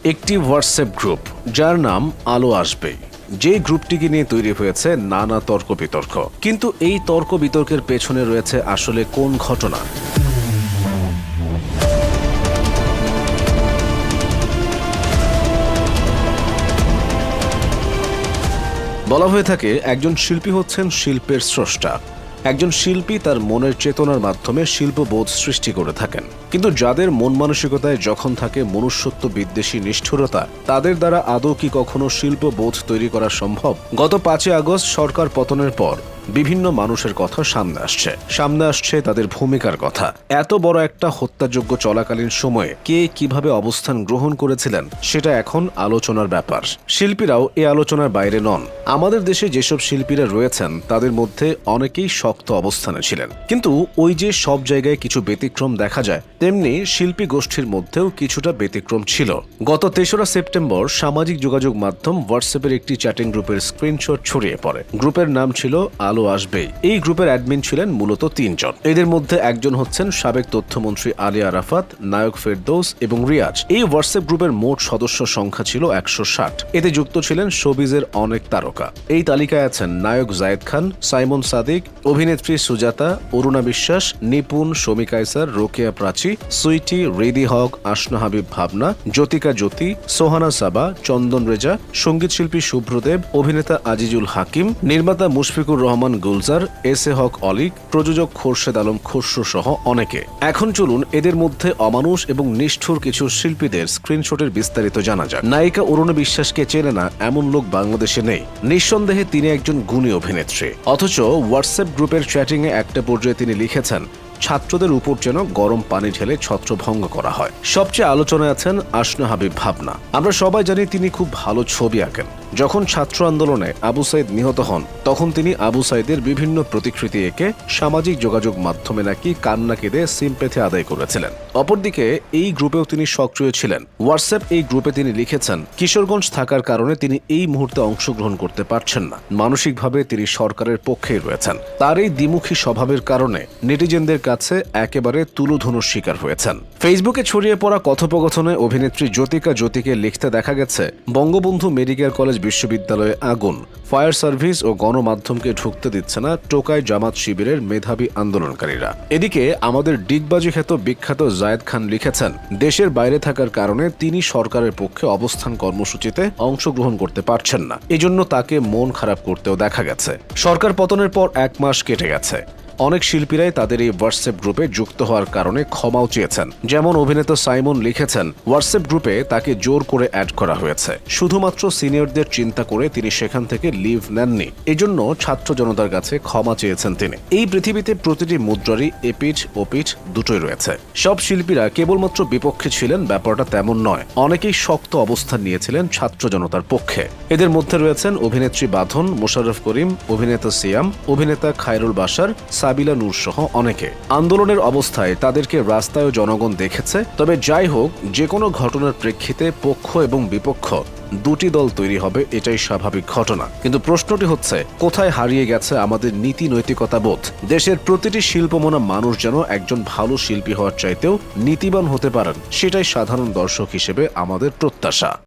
একটি WhatsApp group যার নাম আলো আসবে, যে গ্রুপটিকে নিয়ে তৈরি হয়েছে নানা তর্ক বিতর্ক। কিন্তু এই তর্ক বিতর্কের পেছনে রয়েছে আসলে কোন ঘটনা? বলা হয়ে থাকে একজন শিল্পী হচ্ছেন শিল্পের স্রষ্টা। একজন শিল্পী তার মনের চেতনার মাধ্যমে শিল্পবোধ সৃষ্টি করে থাকেন। কিন্তু যাদের মন মানসিকতায় যখন থাকে মনুষ্যত্ব বিদ্বেষী নিষ্ঠুরতা, তাদের দ্বারা আদৌ কি কখনো শিল্পবোধ তৈরি করা সম্ভব? গত 5 আগস্ট সরকার পতনের পর বিভিন্ন মানুষের কথা সামনে আসছে তাদের ভূমিকার কথা। এত বড় একটা হত্যাযজ্ঞ চলাকালীন সময়ে কে কিভাবে অবস্থান গ্রহণ করেছিলেন সেটা এখন আলোচনার ব্যাপার। শিল্পীরাও এ আলোচনার বাইরে নন। আমাদের দেশে যেসব শিল্পীরা রয়েছেন তাদের মধ্যে অনেকেই শক্ত অবস্থানে ছিলেন, কিন্তু ওই যে সব জায়গায় কিছু ব্যতিক্রম দেখা যায়, তেমনি শিল্পী গোষ্ঠীর মধ্যেও কিছুটা ব্যতিক্রম ছিল। গত 3রা সেপ্টেম্বর সামাজিক যোগাযোগ মাধ্যম হোয়াটসঅ্যাপের একটি চ্যাটিং গ্রুপের স্ক্রিনশট ছড়িয়ে পড়ে। গ্রুপের নাম ছিল আলো আসবে। এই গ্রুপের অ্যাডমিন ছিলেন মূলত 3 জন। এদের মধ্যে একজন হচ্ছেন সাবেক তথ্যমন্ত্রী আলী আরাফাত, নায়ক ফেরদৌস এবং রিয়াজ। এই হোয়াটসঅ্যাপ গ্রুপের মোট সদস্য সংখ্যা ছিল 160। এতে যুক্ত ছিলেন শোবিজের অনেক তারকা। এই তালিকায় আছেন নায়ক জায়েদ খান, সাইমন সাদিক, অভিনেত্রী সুজাতা, অরুণা বিশ্বাস, নিপুণ, শমী কায়সার, রোকেয়া প্রাচী, সুইটি, রিদি হক, আসনা হাবিব ভাবনা, জ্যোতিকা জ্যোতি, সোহানা সাবা, চন্দন রেজা, সঙ্গীত শিল্পী শুভ্রদেব, অভিনেতা আজিজুল হাকিম, নির্মাতা মুশফিকুর রহমান গুলজার, এস এ হক অলিক, প্রযোজক খোরশেদ আলম খসরু সহ অনেকে। এখন চলুন এদের মধ্যে অমানুষ এবং নিষ্ঠুর কিছু শিল্পীদের স্ক্রিনশটের বিস্তারিত জানা যাক। নায়িকা অরুণা বিশ্বাসকে চেনে না এমন লোক বাংলাদেশে নেই। নিঃসন্দেহে তিনি একজন গুণী অভিনেত্রী। অথচ হোয়াটসঅ্যাপ গ্রুপের চ্যাটিংয়ে একটা পর্যায়ে তিনি লিখেছেন, ছাত্রদের উপর যেন গরম পানি ঢেলে ছত্রভঙ্গ করা হয়। সবচেয়ে আলোচনায় আছেন আসনা হাবিব ভাবনা। আমরা সবাই জানি তিনি খুব ভালো ছবি আঁকেন। যখন ছাত্র আন্দোলনে আবু সাইদ নিহত হন, তখন তিনি আবু সাইদের বিভিন্ন প্রতিকৃতি এঁকে সামাজিক যোগাযোগ মাধ্যমে নাকি কান্না কেঁদে সিম্প্যাথি আদায় করেছিলেন। অপরদিকে এই গ্রুপেও তিনি সক্রিয় ছিলেন। হোয়াটসঅ্যাপ এই গ্রুপে তিনি লিখেছেন, কিশোরগঞ্জ থাকার কারণে তিনি এই মুহূর্তে অংশগ্রহণ করতে পারছেন না। মানসিকভাবে তিনি সরকারের পক্ষেই রয়েছেন। তার এই দ্বিমুখী স্বভাবের কারণে নেটিজেনদের কাছে একেবারে তুলোধনুর শিকার হয়েছেন। ফেসবুকে ছড়িয়ে পড়া কথোপকথনে অভিনেত্রী জ্যোতিকা জ্যোতিকে লিখতে দেখা গেছে, বঙ্গবন্ধু মেডিকেল কলেজ বিশ্ববিদ্যালয়ে আগুন, ফায়ার সার্ভিস ও গণমাধ্যমকে ঢুকতে দিচ্ছে না টোকাই জামাত শিবিরের মেধাবী আন্দোলনকারীরা। এদিকে আমাদের ডিগবাজি খ্যাত বিখ্যাত জায়েদ খান লিখেছেন, দেশের বাইরে থাকার কারণে তিনি সরকারের পক্ষে অবস্থান কর্মসূচিতে অংশগ্রহণ করতে পারছেন না। এজন্য তাকে মন খারাপ করতেও দেখা গেছে। সরকার পতনের পর 1 মাস কেটে গেছে। অনেক শিল্পীরাই তাদের এই হোয়াটসঅ্যাপ গ্রুপে যুক্ত হওয়ার কারণে ক্ষমাও চেয়েছেন। যেমন অভিনেতা সাইমন লিখেছেন, হোয়াটসঅ্যাপ গ্রুপে তাকে জোর করে অ্যাড করা হয়েছে। শুধুমাত্র সিনিয়রদের চিন্তা করে তিনি সেখান থেকে লিভ নেননি। এজন্য ছাত্র জনতার কাছে ক্ষমা চেয়েছেন তিনি। এই পৃথিবীতে প্রতিটি মুদ্রারই এপিঠ ওপিঠ দুটোই রয়েছে। সব শিল্পীরা কেবলমাত্র বিপক্ষে ছিলেন ব্যাপারটা তেমন নয়। অনেকেই শক্ত অবস্থান নিয়েছিলেন ছাত্র জনতার পক্ষে। এদের মধ্যে রয়েছেন অভিনেত্রী বাঁধন, মোশাররফ করিম, অভিনেতা সিয়াম, অভিনেতা খায়রুল বাশার, সাবিলা নূর সহ অনেকে। আন্দোলনের অবস্থায় তাদেরকে রাস্তায় জনগণ দেখেছে। তবে যাই হোক, যে কোনো ঘটনার প্রেক্ষিতে পক্ষ এবং বিপক্ষ দুটি দল তৈরি হবে, এটাই স্বাভাবিক ঘটনা। কিন্তু প্রশ্নটি হচ্ছে, কোথায় হারিয়ে গেছে আমাদের নীতি নৈতিকতা বোধ? দেশের প্রতিটি শিল্পমনা মানুষ যেন একজন ভালো শিল্পী হওয়ার চাইতেও নীতিবান হতে পারেন, সেটাই সাধারণ দর্শক হিসেবে আমাদের প্রত্যাশা।